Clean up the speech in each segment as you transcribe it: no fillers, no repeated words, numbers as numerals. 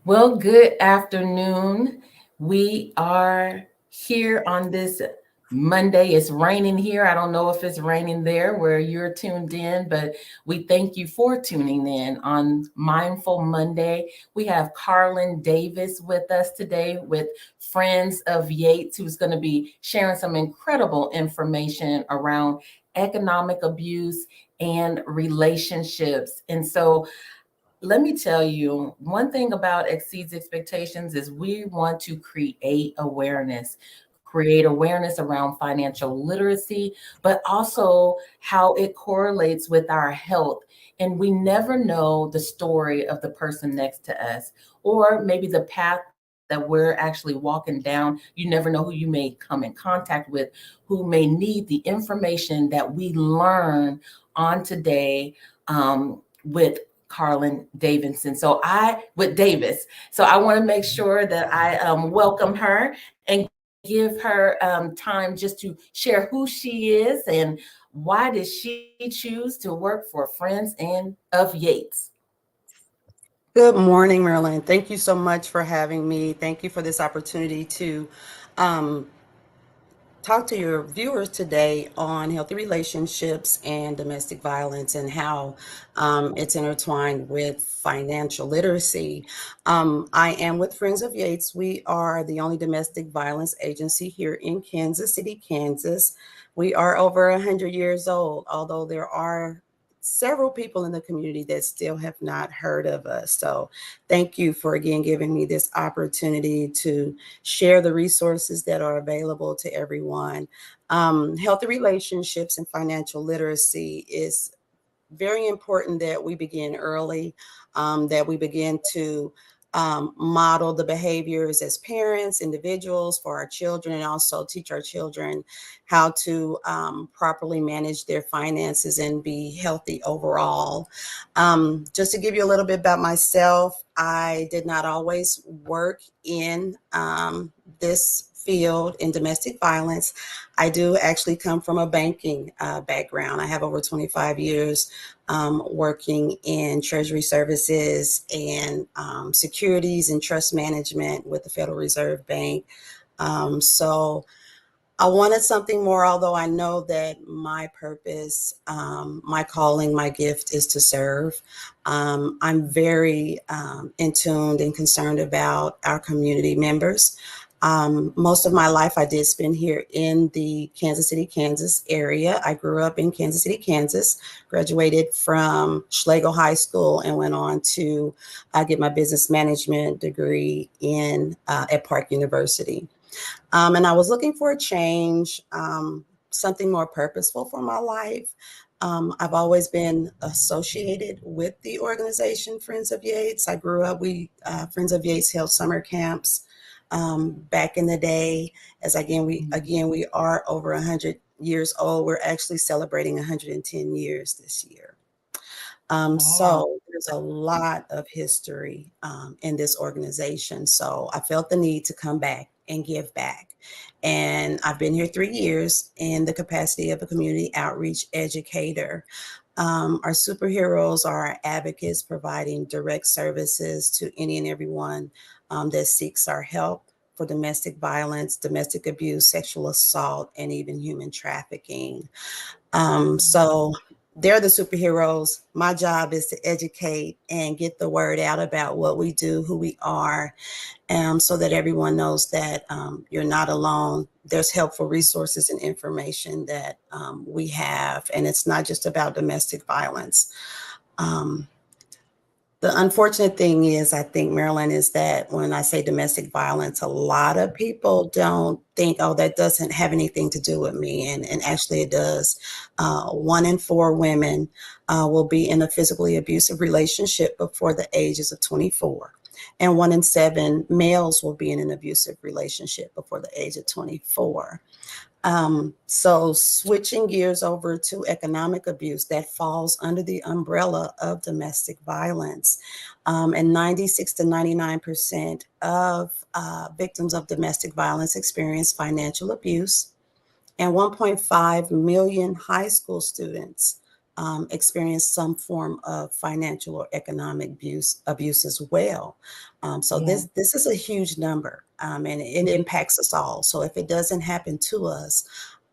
Well, good afternoon. We are here on this Monday. It's raining here. I don't know if it's raining there where you're tuned in, but we thank you for tuning in on Mindful Monday. We have Carlen Davis with us today with Friends of Yates, who's going to be sharing some incredible information around economic abuse and relationships. And so let me tell you, one thing about Exceeds Expectations is we want to create awareness around financial literacy, but also how it correlates with our health. And we never know the story of the person next to us, or maybe the path that we're actually walking down. You never know who you may come in contact with, who may need the information that we learn on today with Carlen Davidson. With Davis. So I want to make sure that I welcome her and give her time just to share who she is and why did she choose to work for Friends and of Yates. Good morning, Marilyn. Thank you so much for having me. Thank you for this opportunity to um, talk to your viewers today on healthy relationships and domestic violence and how it's intertwined with financial literacy. I am with Friends of Yates. We are the only domestic violence agency here in Kansas City, Kansas. We are over 100 years old, although there are several people in the community that still have not heard of us. So thank you for again giving me this opportunity to share the resources that are available to everyone. Healthy relationships and financial literacy is very important that we begin early, that we begin to model the behaviors as parents, individuals for our children, and also teach our children how to properly manage their finances and be healthy overall. Just to give you a little bit about myself, I did not always work in this field in domestic violence. I do actually come from a banking background. I have over 25 years working in treasury services and securities and trust management with the Federal Reserve Bank. So I wanted something more, although I know that my purpose, my calling, my gift is to serve. I'm very in tuned and concerned about our community members. Most of my life I did spend here in the Kansas City, Kansas area. I grew up in Kansas City, Kansas, graduated from Schlegel High School and went on to get my business management degree at Park University. And I was looking for a change, something more purposeful for my life. I've always been associated with the organization Friends of Yates. I grew up, Friends of Yates held summer camps back in the day. As we are over 100 years old. We're actually celebrating 110 years this year. Wow. So there's a lot of history in this organization. So I felt the need to come back and give back. And I've been here 3 years in the capacity of a community outreach educator. Our superheroes are our advocates providing direct services to any and everyone that seeks our help for domestic violence, domestic abuse, sexual assault, and even human trafficking. So they're the superheroes. My job is to educate and get the word out about what we do, who we are, so that everyone knows that you're not alone. There's helpful resources and information that we have, and it's not just about domestic violence. Um, the unfortunate thing is, I think, Marilyn, is that when I say domestic violence, a lot of people don't think, oh, that doesn't have anything to do with me. And actually it does. 1 in 4 women will be in a physically abusive relationship before the ages of 24. And 1 in 7 males will be in an abusive relationship before the age of 24. So switching gears over to economic abuse, that falls under the umbrella of domestic violence. And 96 to 99% of victims of domestic violence experience financial abuse. And 1.5 million high school students experience some form of financial or economic abuse as well. So Yeah. this is a huge number, and it impacts us all. So if it doesn't happen to us,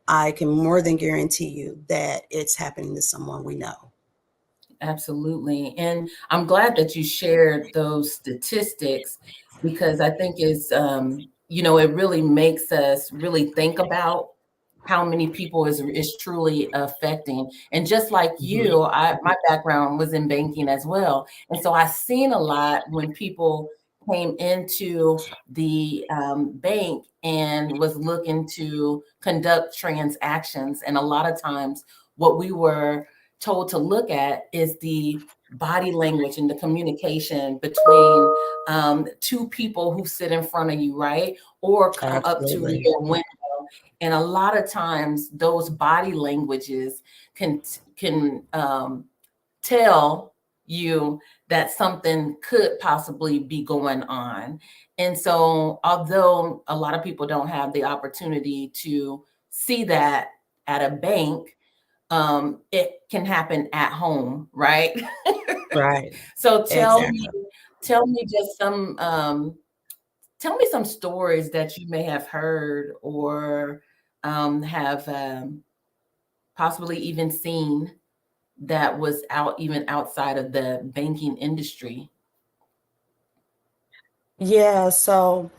I can more than guarantee you that it's happening to someone we know. Absolutely. And I'm glad that you shared those statistics because I think it really makes us really think about how many people is truly affecting. And just like Mhm. you, my background was in banking as well. And so I seen a lot when people came into the bank and was looking to conduct transactions. And a lot of times what we were told to look at is the body language and the communication between two people who sit in front of you, right? Or come up to Absolutely. your window. And a lot of times those body languages can tell you that something could possibly be going on. And so although a lot of people don't have the opportunity to see that at a bank, it can happen at home, right? Right. So Exactly. tell me just tell me some stories that you may have heard or have possibly even seen that was even outside of the banking industry. Yeah. So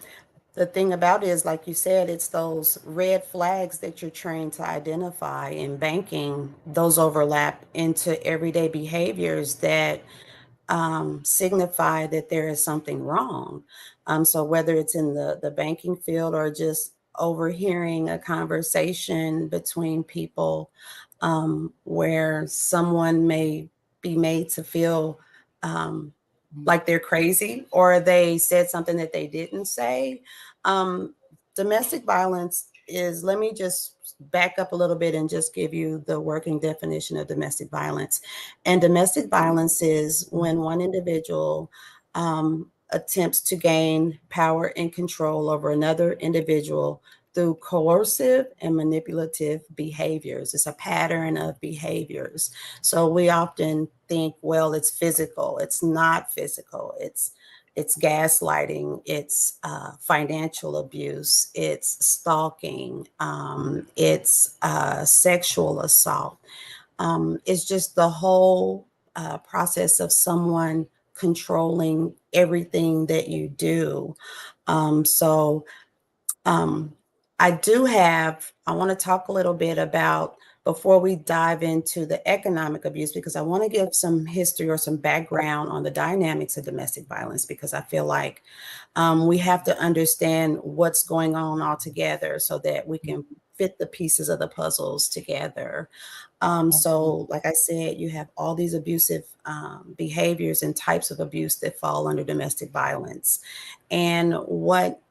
the thing about it is, like you said, it's those red flags that you're trained to identify in banking. Those overlap into everyday behaviors that signify that there is something wrong. So whether it's in the banking field or just overhearing a conversation between people, where someone may be made to feel um, like they're crazy or they said something that they didn't say. Um, Domestic violence is, let me just back up a little bit and just give you the working definition of domestic violence. And domestic violence is when one individual attempts to gain power and control over another individual through coercive and manipulative behaviors. It's a pattern of behaviors. So we often think, well, it's physical. It's not physical. It's gaslighting. It's financial abuse. It's stalking. It's sexual assault. It's just the whole process of someone controlling everything that you do. So um, I want to talk a little bit about, before we dive into the economic abuse, because I want to give some history or some background on the dynamics of domestic violence, because I feel like we have to understand what's going on all together so that we can fit the pieces of the puzzles together. So, like I said, you have all these abusive behaviors and types of abuse that fall under domestic violence. And what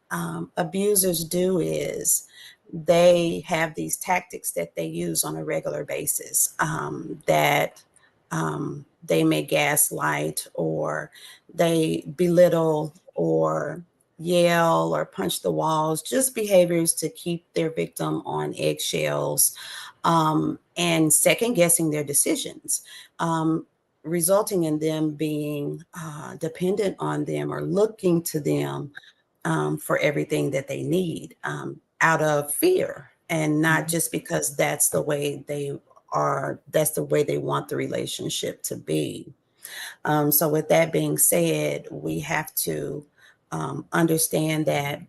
abusers do is they have these tactics that they use on a regular basis, that they may gaslight, or they belittle, or yell, or punch the walls, just behaviors to keep their victim on eggshells, and second guessing their decisions, resulting in them being dependent on them or looking to them for everything that they need, out of fear, and not just because that's the way they want the relationship to be. So with that being said, we have to understand that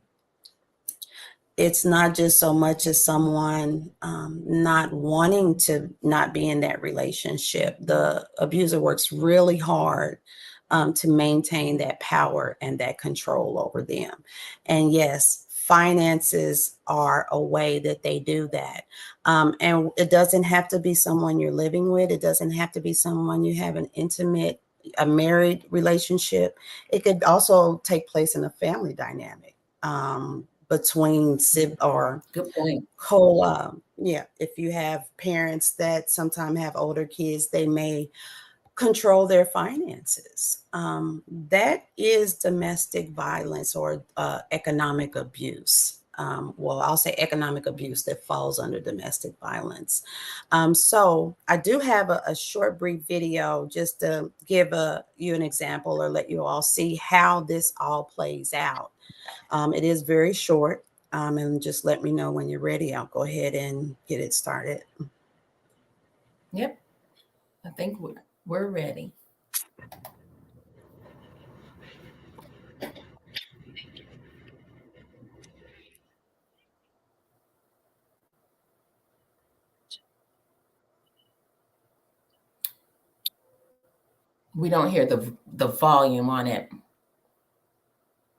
it's not just so much as someone not wanting to not be in that relationship. The abuser works really hard to maintain that power and that control over them. And yes, finances are a way that they do that. And it doesn't have to be someone you're living with. It doesn't have to be someone you have an intimate, a married relationship. It could also take place in a family dynamic, between or Good point. yeah, if you have parents that sometimes have older kids, they may control their finances. That is domestic violence or economic abuse. well, I'll say economic abuse that falls under domestic violence. So I do have a short, brief video just to give you an example or let you all see how this all plays out. It is very short, and just let me know when you're ready. I'll go ahead and get it started. Yep, I think we're ready. We don't hear the volume on it.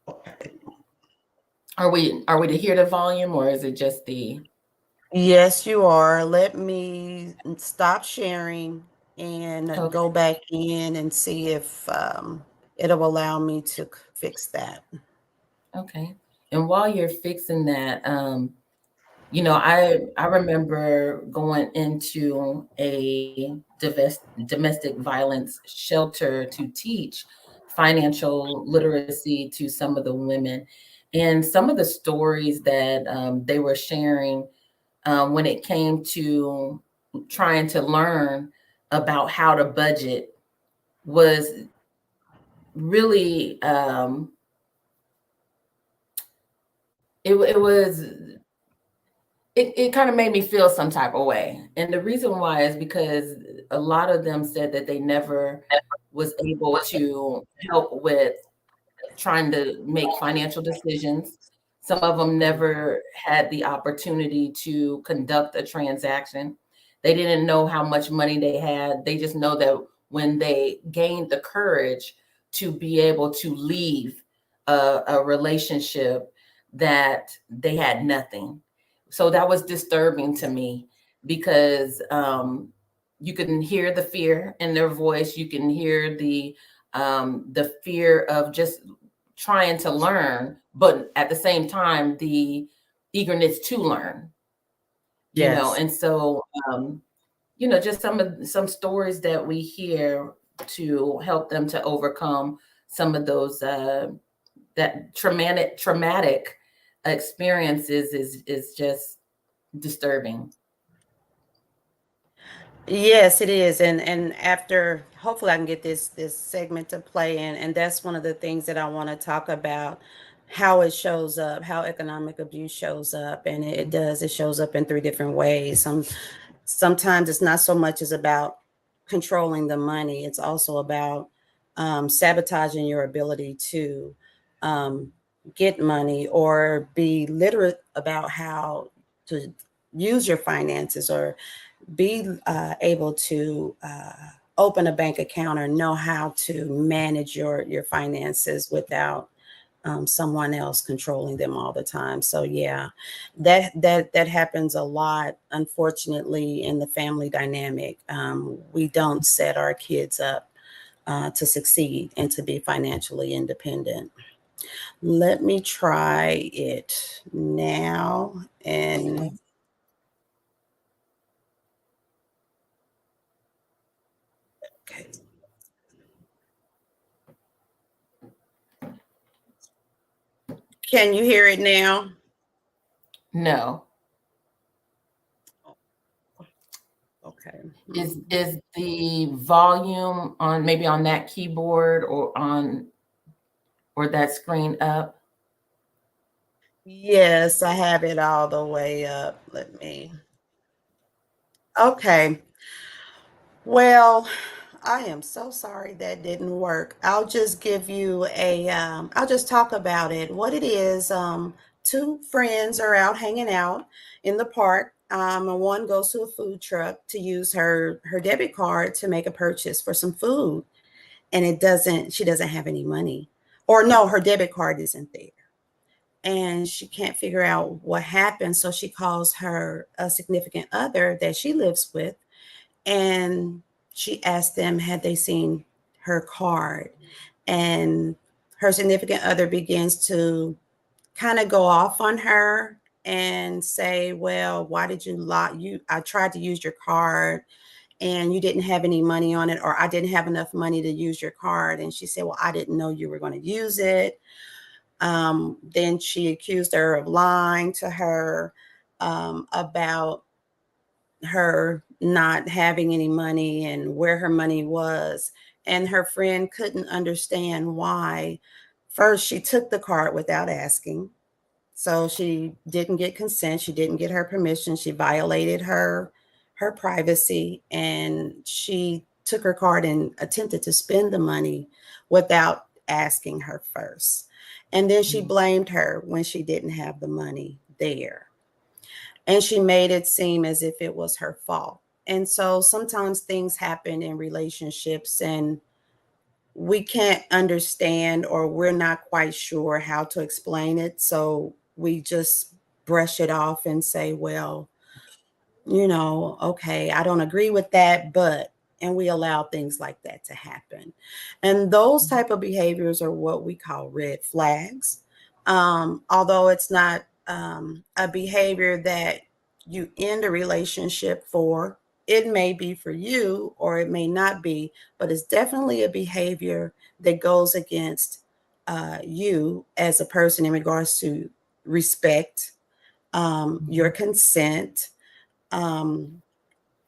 Okay. Are we to hear the volume, or is it just the? Yes, you are. Let me stop sharing and Okay. go back in and see if it'll allow me to fix that. Okay. And while you're fixing that, I remember going into a domestic violence shelter to teach financial literacy to some of the women, and some of the stories that they were sharing when it came to trying to learn about how to budget was really it was it kind of made me feel some type of way. And the reason why is because a lot of them said that they never was able to help with trying to make financial decisions. Some of them never had the opportunity to conduct a transaction. They didn't know how much money they had. They just know that when they gained the courage to be able to leave a relationship, that they had nothing. So that was disturbing to me because you can hear the fear in their voice. You can hear the fear of just trying to learn, but at the same time, the eagerness to learn, Yes. and so, just some stories that we hear to help them to overcome some of those, that traumatic experiences is just disturbing. Yes, it is. And after hopefully I can get this segment to play in, and that's one of the things that I want to talk about, how it shows up, how economic abuse shows up. And it shows up in three different ways. Sometimes it's not so much as about controlling the money, it's also about sabotaging your ability to um, get money or be literate about how to use your finances or be able to open a bank account or know how to manage your finances without someone else controlling them all the time. So yeah, that happens a lot, unfortunately, in the family dynamic. We don't set our kids up to succeed and to be financially independent. Let me try it now. And Okay. okay. Can you hear it now? No. Okay. Is the volume on maybe on that keyboard or that screen up? Yes, I have it all the way up. Let me. Okay. Well, I am so sorry that didn't work. I'll just give you I'll just talk about it. What it is, two friends are out hanging out in the park. And one goes to a food truck to use her debit card to make a purchase for some food. And she doesn't have any money. Or no, her debit card isn't there. And she can't figure out what happened. So she calls her a significant other that she lives with, and she asked them had they seen her card. And her significant other begins to kind of go off on her and say, well, why did you lie? I tried to use your card and you didn't have any money on it, or I didn't have enough money to use your card. And she said, well, I didn't know you were going to use it. Then she accused her of lying to her about her not having any money and where her money was. And her friend couldn't understand why. First, she took the card without asking. So she didn't get consent. She didn't get her permission. She violated her privacy, and she took her card and attempted to spend the money without asking her first. And then she Mm. blamed her when she didn't have the money there. And she made it seem as if it was her fault. And so sometimes things happen in relationships and we can't understand or we're not quite sure how to explain it. So we just brush it off and say, well, okay, I don't agree with that, but, and we allow things like that to happen. And those type of behaviors are what we call red flags. Although it's not a behavior that you end a relationship for, it may be for you or it may not be, but it's definitely a behavior that goes against you as a person in regards to respect, your Mhm. consent, um,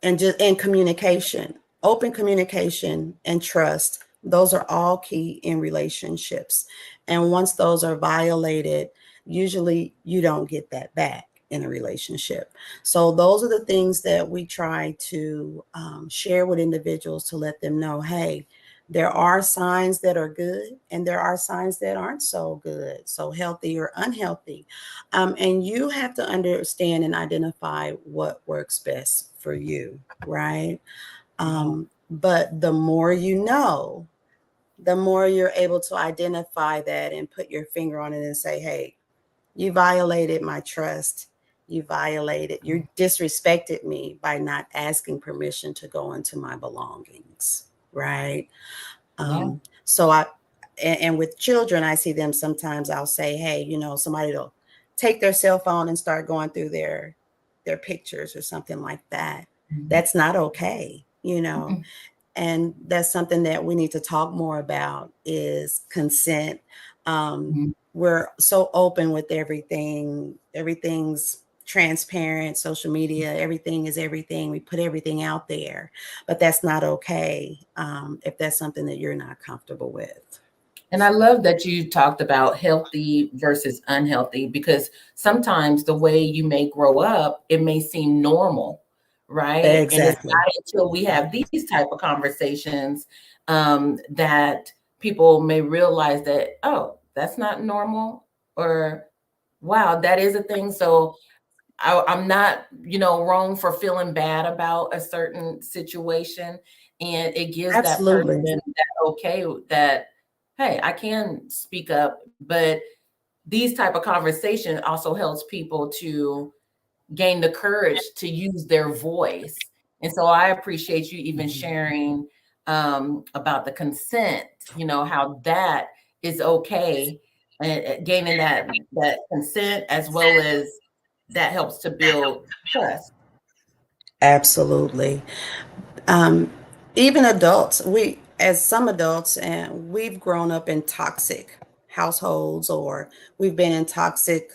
and communication, open communication and trust. Those are all key in relationships. And once those are violated, usually you don't get that back in a relationship. So those are the things that we try to share with individuals to let them know, hey, there are signs that are good and there are signs that aren't so good, so healthy or unhealthy. And you have to understand and identify what works best for you, right? Yeah. But the more you know, the more you're able to identify that and put your finger on it and say, hey, you violated my trust. You disrespected me by not asking permission to go into my belongings, right? Yeah. So and with children, I see them sometimes. I'll say, hey, somebody will take their cell phone and start going through their pictures or something like that. Mhm. That's not okay. Mm-mm. And that's something that we need to talk more about is consent. Mhm. We're so open with everything. Everything's transparent. Social media, everything is everything. We put everything out there, but that's not okay if that's something that you're not comfortable with. And I love that you talked about healthy versus unhealthy because sometimes the way you may grow up, it may seem normal, right? And it's Exactly. not until we have these type of conversations that people may realize that, oh, that's not normal, or wow, that is a thing. So I'm not, wrong for feeling bad about a certain situation. And it gives that person Absolutely. that okay that, hey, I can speak up. But these type of conversation also helps people to gain the courage to use their voice. And so I appreciate you even Mhm. sharing about the consent, how that is okay, and gaining that consent as well as that helps to build trust. Absolutely. Um, Even adults, as some adults, and we've grown up in toxic households or we've been in toxic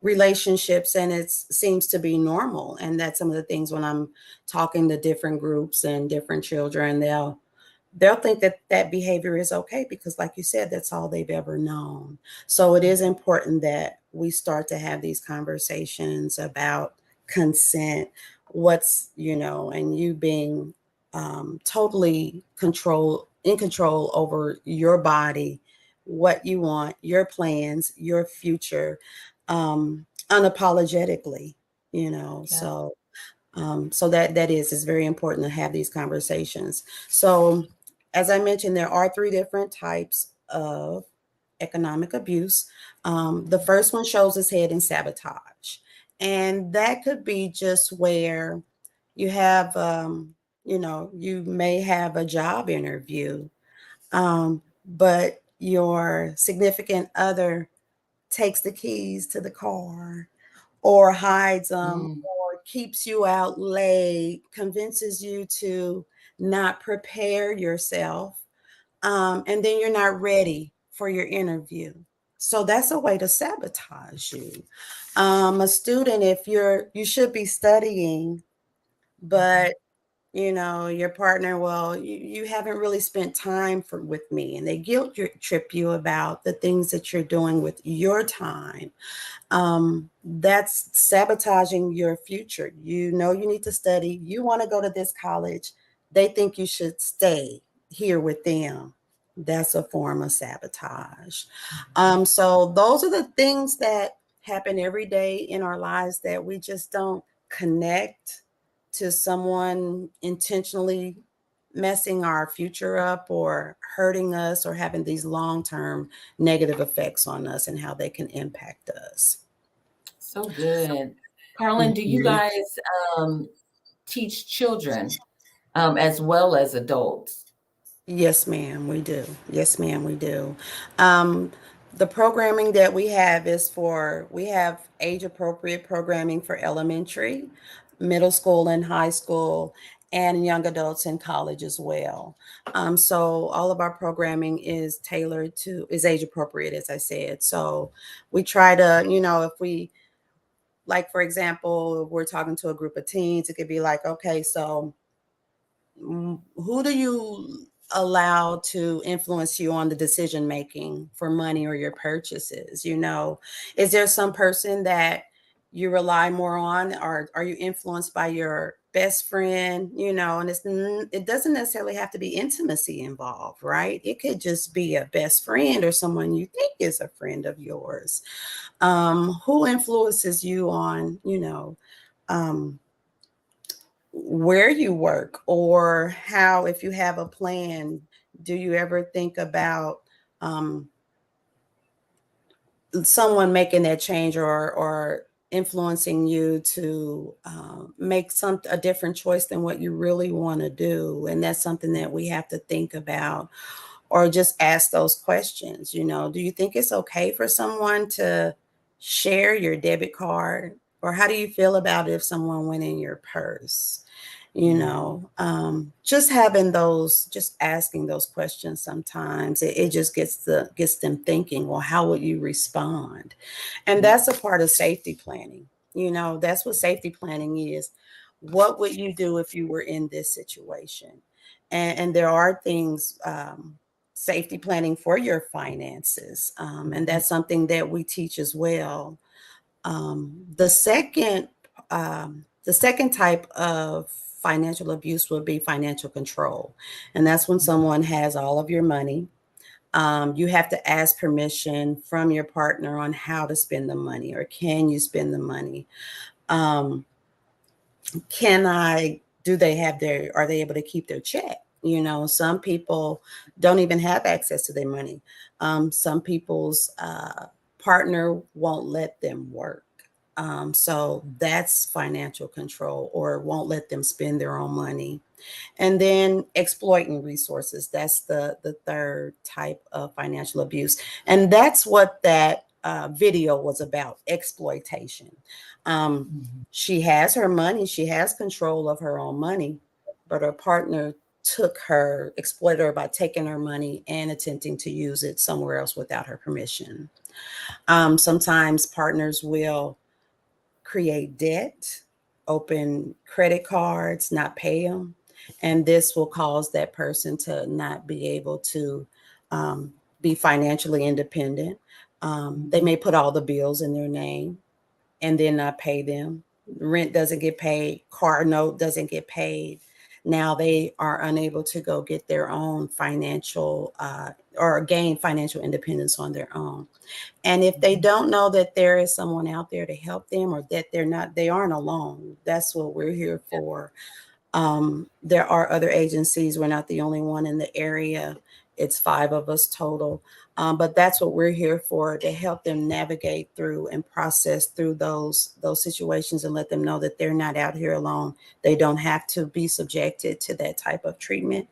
relationships, and it seems to be normal. And that's some of the things when I'm talking to different groups and different children, they'll think that that behavior is okay because like you said, that's all they've ever known. So it is important that we start to have these conversations about consent, and you being totally in control over your body, what you want, your plans, your future, unapologetically, Yeah. so that is very important to have these conversations. So, as I mentioned, there are three different types of economic abuse. The first one shows its head in sabotage, and that could be just where you have, you may have a job interview, but your significant other takes the keys to the car or hides them Mm. or keeps you out late, convinces you to not prepare yourself, and then you're not ready for your interview. So that's a way to sabotage you. A student, if you should be studying, but your partner, well, you haven't really spent time with me, and they trip you about the things that you're doing with your time. That's sabotaging your future. You know you need to study. You want to go to this college. They think you should stay here with them. That's a form of sabotage. So those are the things that happen every day in our lives that we just don't connect to someone intentionally messing our future up or hurting us or having these long-term negative effects on us and how they can impact us. So good. Carlin, do you Mhm. guys um, teach children as well as adults? Yes, ma'am, we do. Yes, ma'am, we do. Um, the programming that we have age appropriate programming for elementary, middle school, and high school, and young adults in college as well. So all of our programming is age appropriate, as I said. So we try to, if we, like, for example, we're talking to a group of teens, it could be like, okay, so who do you allow to influence you on the decision making for money or your purchases? Is there some person that you rely more on, or are you influenced by your best friend? And it doesn't necessarily have to be intimacy involved, right? It could just be a best friend or someone you think is a friend of yours. Who influences you on, um, where you work, or how, if you have a plan, do you ever think about um, someone making that change, or influencing you to make a different choice than what you really want to do? And that's something that we have to think about, or just ask those questions. Do you think it's okay for someone to share your debit card, or how do you feel about it if someone went in your purse? Just asking those questions, sometimes it just gets them thinking, well, how would you respond? And that's a part of safety planning. That's what safety planning is. What would you do if you were in this situation? And there are things, safety planning for your finances, and that's something that we teach as well. um, the second the second type of financial abuse would be financial control, and that's when someone has all of your money. You have to ask permission from your partner on how to spend the money, or can you spend the money? Um, can I? Do they have their? Are they able to keep their check? Some people don't even have access to their money. Some people's partner won't let them work. So that's financial control, or won't let them spend their own money. And then exploiting resources. That's the third type of financial abuse. And that's what that video was about, exploitation. Um, Mhm. she has her money, she has control of her own money, but her partner exploited her by taking her money and attempting to use it somewhere else without her permission. Sometimes partners will create debt, open credit cards, not pay them. And this will cause that person to not be able to um, be financially independent. They Mhm. may put all the bills in their name and then not pay them. Rent doesn't get paid, car note doesn't get paid. Now they are unable to go get their own financial or gain financial independence on their own. And if they Mhm. don't know that there is someone out there to help them, or that they aren't alone, that's what we're here for. There are other agencies. We're not the only one in the area. It's 5 of us total. But that's what we're here for, to help them navigate through and process through those situations, and let them know that they're not out here alone. They don't have to be subjected to that type of treatment.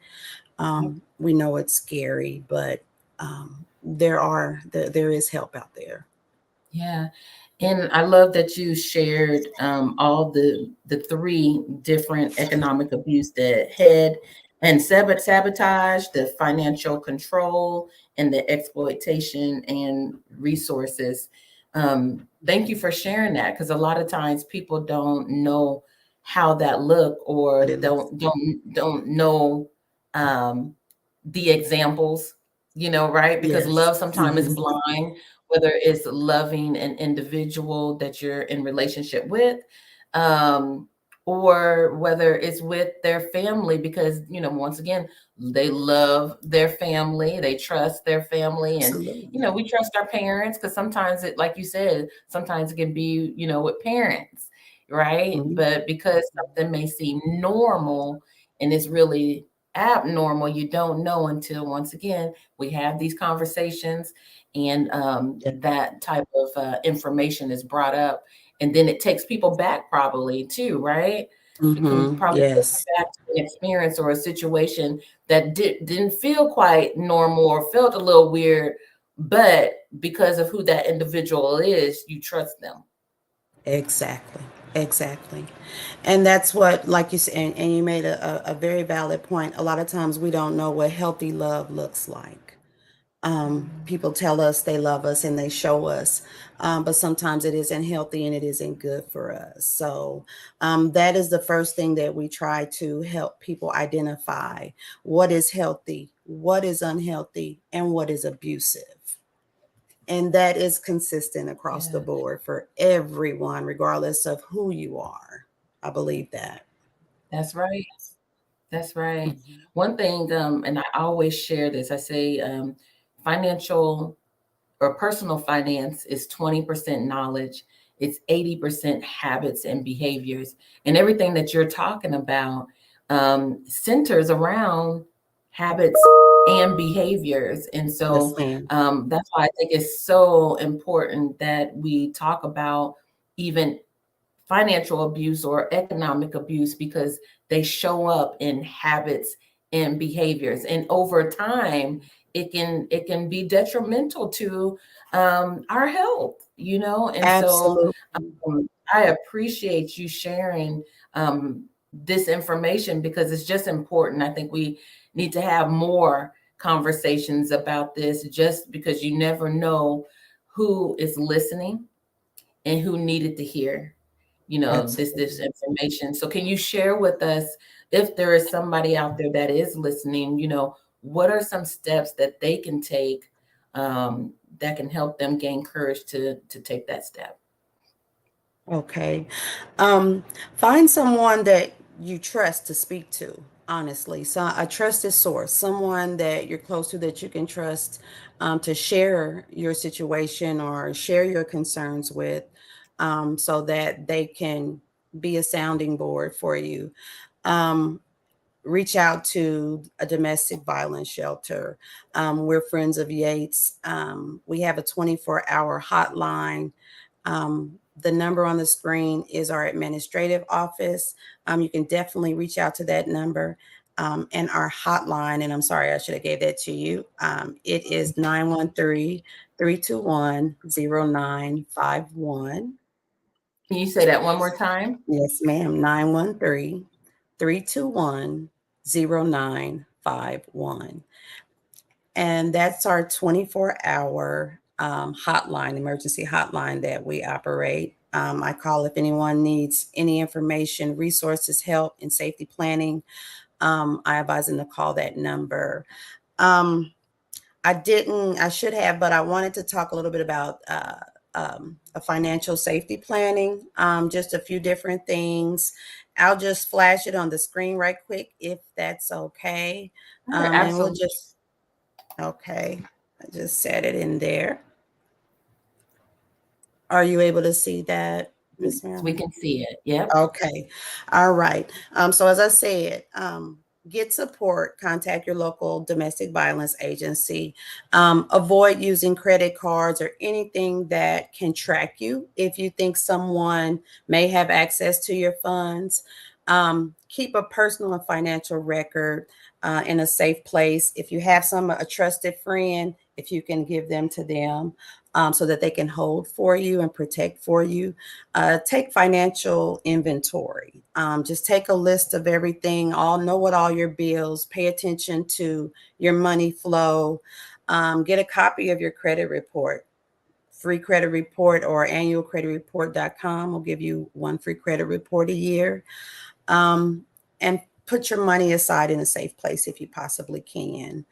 We know it's scary, but um, there is help out there. Yeah. And I love that you shared all the three different economic abuse that head and sabotage, the financial control, and the exploitation and resources. Thank you for sharing that, because a lot of times people don't know how that look, What or it looks. don't know um, the examples, right? Because Yes. love sometimes is Hmm. blind, whether it's loving an individual that you're in relationship with, um, or whether it's with their family, because once again, they love their family, they trust their family, and Absolutely. we trust our parents, because sometimes it, like you said, sometimes it can be with parents, right? Mhm. But because something may seem normal and it's really abnormal, you don't know until, once again, we have these conversations, and Yeah. that type of information is brought up, and then it takes people back, probably, too, right? It can Hmm. probably take you Yes. back to an experience or a situation that didn't feel quite normal or felt a little weird, but because of who that individual is, you trust them. Exactly. Exactly. And that's what, like you said, and you made a very valid point. A lot of times we don't know what healthy love looks like. People tell us they love us and they show us, but sometimes it isn't healthy and it isn't good for us. So that is the first thing that we try to help people identify: what is healthy, what is unhealthy, and what is abusive. And that is consistent across the Yeah, board for everyone, regardless of who you are. I believe that. that's right. That's right. Mhm. One thing, and I always share this, I say, financial or personal finance is 20% knowledge, it's 80% habits and behaviors. And everything that you're talking about centers around habits and behaviors. And Yes, so ma'am. that's why I think it's so important that we talk about even financial abuse or economic abuse, because they show up in habits and behaviors, and over time it can be detrimental to our health, and so Absolutely. I appreciate you sharing um, this information, because it's just important. I think we need to have more conversations about this, just because you never know who is listening and who needed to hear this Absolutely. information. So can you share with us, if there is somebody out there that is listening, what are some steps that they can take that can help them gain courage to take that step? Okay. Um, Find someone that you trust to speak to, honestly. So a trusted source, someone that you're close to that you can trust to share your situation or share your concerns with, so that they can be a sounding board for you. Um, Reach out to a domestic violence shelter. We're Friends of Yates. We have a 24-hour hotline. The number on the screen is our administrative office. You can definitely reach out to that number. And our hotline, and I'm sorry, I should have gave that to you. It is 913-321-0951. Can you say that one more time? Yes, ma'am. 913-321-0951. And that's our 24-hour hotline, emergency hotline that we operate. I call if anyone needs any information, resources, help, and safety planning. I advise them to call that number. Um, I should have, but I wanted to talk a little bit about a financial safety planning, just a few different things. I'll just flash it on the screen right quick if that's okay. Sure, And we'll absolutely. just, okay, I just set it in there. Are you able to see that, Miss We Marilyn? can see it. Yep. Okay. All right. So as I said, get support, contact your local domestic violence agency. Avoid using credit cards or anything that can track you. If you think someone may have access to your funds, keep a personal and financial record in a safe place. If you have a trusted friend, if you can give them to them so that they can hold for you and protect for you. Take financial inventory. Just take a list of everything, know what all your bills, pay attention to your money flow, get a copy of your credit report. Free credit report or annualcreditreport.com will give you one free credit report a year. um, and put your money aside in a safe place if you possibly can.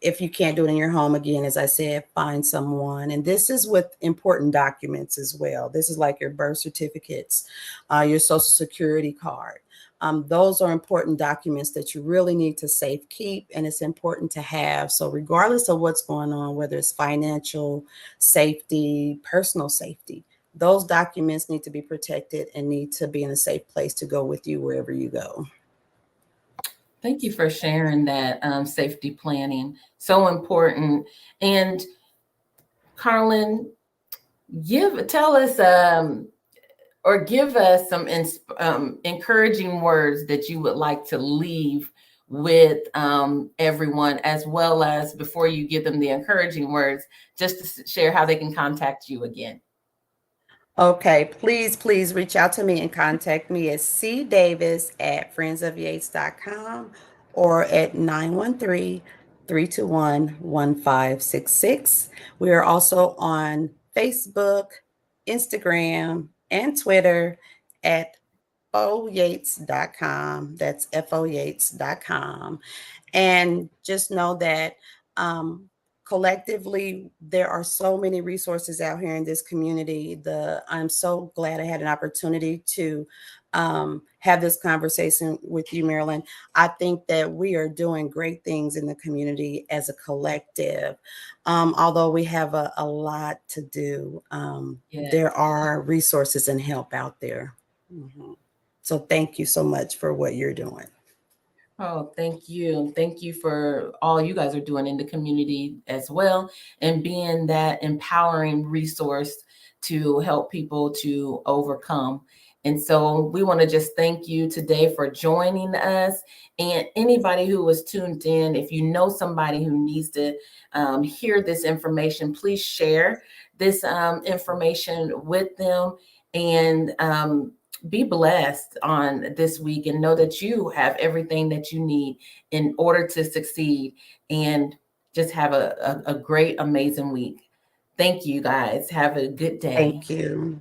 If you can't do it in your home, again, as I said, find someone. And this is with important documents as well. This is like your birth certificates, your social security card. Those are important documents that you really need to safe keep, and it's important to have. So, regardless of what's going on, whether it's financial safety, personal safety, those documents need to be protected and need to be in a safe place to go with you wherever you go. Thank you for sharing that safety planning. So important. And Carlen, tell us or give us some encouraging words that you would like to leave with everyone, as well as before you give them the encouraging words, just to share how they can contact you again. Okay, please reach out to me and contact me at cdavis at friendsofyates.com or at 913-321-1566. We are also on Facebook, Instagram, and Twitter at foyates.com. That's foyates.com. And just know that um, collectively, there are so many resources out here in this community. I'm so glad I had an opportunity to have this conversation with you, Marilyn. I think that we are doing great things in the community as a collective. Although we have a lot to do, Yes. there are resources and help out there. Mhm. So thank you so much for what you're doing. Oh, thank you. Thank you for all you guys are doing in the community as well, and being that empowering resource to help people to overcome. And so we want to just thank you today for joining us. And anybody who was tuned in, if you know somebody who needs to hear this information, please share this information with them. And be blessed on this week, and know that you have everything that you need in order to succeed, and just have a great, amazing week. Thank you guys. Have a good day. Thank you.